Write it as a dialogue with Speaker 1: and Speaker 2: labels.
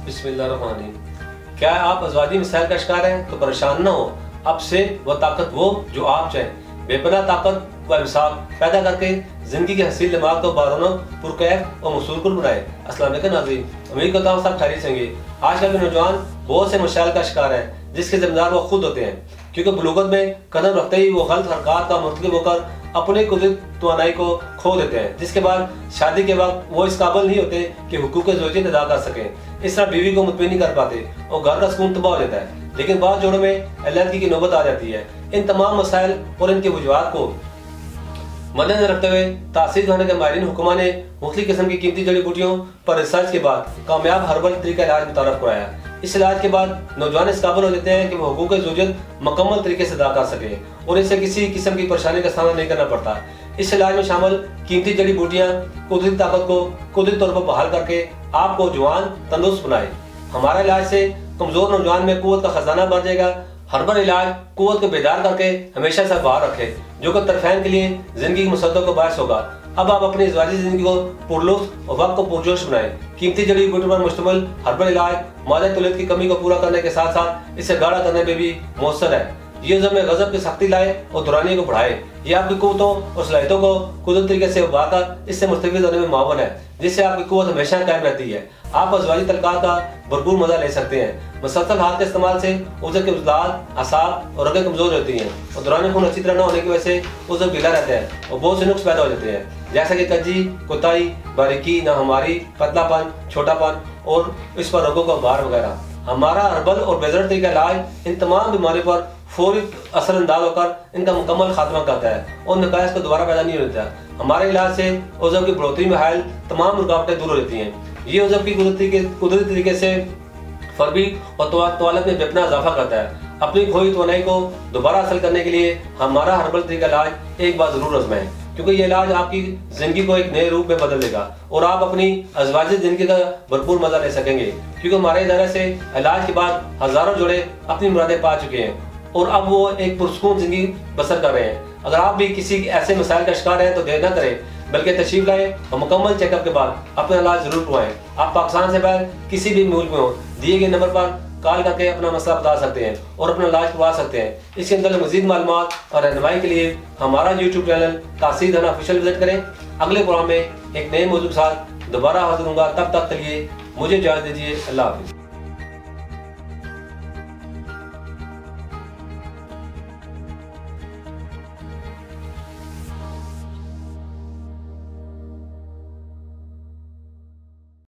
Speaker 1: बिस्मिल्लाहिर्रहमानिर्रहीम। क्या आप अज़वाजी मसाइल का शिकार हैं तो परेशान न हो। अब से वह ताकत वो जो आप चाहें, बेपनाह ताकत व इंसाफ पैदा करके जिंदगी के हसीन दिमाग को बारौनक, पुरकैफ और मसूरकुल बनाए। अस्सलाम वालेकुम नाज़रीन, उम्मीद करता हूँ सब खैरियत से होंगे। आजकल के नौजवान बहुत से मसाइल का शिकार है जिसके जिम्मेदार वो खुद होते हैं, क्योंकि बुलूगत में कदम रखते ही वो गलत हरकत का मुर्तकिब होकर अपने कुदरत तवानाई को खो देते हैं, जिसके बाद शादी के वक्त वो इस काबिल नहीं होते कि हुकूक ज़ौजियत अदा कर सकें। इस तरह बीवी को मुतमईन नहीं कर पाते और घर का सुकून तबाह हो जाता है। लेकिन बाद जोड़ों में अलहदगी की नौबत आ जाती है। इन तमाम मसाइल और इनके वजूहात को मद्देनजर रखते हुए तासीर खाने के माहिरीन हुक्मा ने मुख्तलिफ किस्म की कीमती जड़ी बूटियों पर रिसर्च के बाद कामयाब हर्बल तरीका इलाज मुतारफ कराया। इस इलाज के बाद नौजवान इस काबिल हो जाते हैं कि वो हुकूक ज़ौजियत मुकम्मल तरीके से अदा कर सके और इसे किसी किस्म की परेशानी का सामना नहीं करना पड़ता। इस इलाज में शामिल कीमती जड़ी बूटियाँ कुदरती ताकत को कुदरती तौर पर बहाल करके आपको जवान तंदुरुस्त बनाए। हमारा इलाज से कमजोर नौजवान में कुव्वत का खजाना बढ़ जाएगा। हर्बल इलाज कुव्वत को बेदार करके हमेशा से बाहर रखे, जो कि तरफैन के लिए जिंदगी की मुसद्दत को बायस होगा। अब आप अपनी ज़वाजी जिंदगी को पुरलुत्फ और वक्त को पुरजोश बनाएं। कीमती जड़ी बूटियों पर मुश्तमिल हर्बल इलाज मादा तौलीद की कमी को पूरा करने के साथ साथ इसे गाढ़ा करने में भी मौसर है। ये ज़म में गज़ब की सख्ती लाए और दुरानी को बढ़ाए। ये आपकी कुव्वतों और सलाहियतों को कुदरती तरीके से उभारकर इससे मुस्तफ़ीद होने में मावन है, जिससे आपकी कुव्वत हमेशा कायम रहती है। आप अज़वाजी तलक़ात का भरपूर मजा ले सकते हैं। मुसलसल हाथ के इस्तेमाल से उज़र के उज़लात, असाब और रगें कमज़ोर होती हैं और दौरान खून अच्छी तरह न होने की वजह से उज़र ढीला रहता है और बहुत से नुक्स पैदा हो जाते हैं, जैसे कि कज्जी, कोताही, बारीकी, नाहमारी, पतलापन, छोटापन और इस पर रगों का भार वगैरह। हमारा हर्बल और बेजर तरीका इलाज इन तमाम बीमारियों पर फौरी असरअंदाज होकर इनका मुकम्मल खात्मा करता है और नकायस को दोबारा पैदा नहीं होता। हमारे इलाज से उज़व की बढ़ोतरी में हायल तमाम रुकावटें दूर हो जाती हैं। ये उज़व की कुदरती तरीके से फरबी और तवालत में बेपनाह इजाफा करता है। अपनी खोई तवानाई को दोबारा हासिल करने के लिए हमारा हर्बल तरीका इलाज एक बार जरूर आजमाएं, क्योंकि ये इलाज आपकी जिंदगी को एक नए रूप में बदल देगा और आप अपनी अज़वाजी जिंदगी का भरपूर मजा ले सकेंगे। क्योंकि हमारे इदारे से इलाज के बाद हजारों जोड़े अपनी मुरादें पा चुके हैं और अब वो एक पुरसुकून जिंदगी बसर कर रहे हैं। अगर आप भी किसी ऐसे मसाइल का शिकार हैं तो देर न करें, बल्कि तशरीफ लाएं और मुकम्मल चेकअप के बाद अपना इलाज जरूर करवाएं। आप पाकिस्तान से बाहर किसी भी मुल्क में हो, दिए गए नंबर पर कॉल करके अपना मसला बता सकते हैं और अपना इलाज करवा सकते हैं। इसके अंदर मजीद मालूमात और रहनुमाई के लिए हमारा यूट्यूब चैनल तासीर खाना ऑफिशियल विजिट करें। अगले प्रोग्राम में एक नए मौजूद के साथ दोबारा हाजिर होऊंगा। तब तक के लिए मुझे इजाज़त दीजिए। अल्लाह हाफिज़।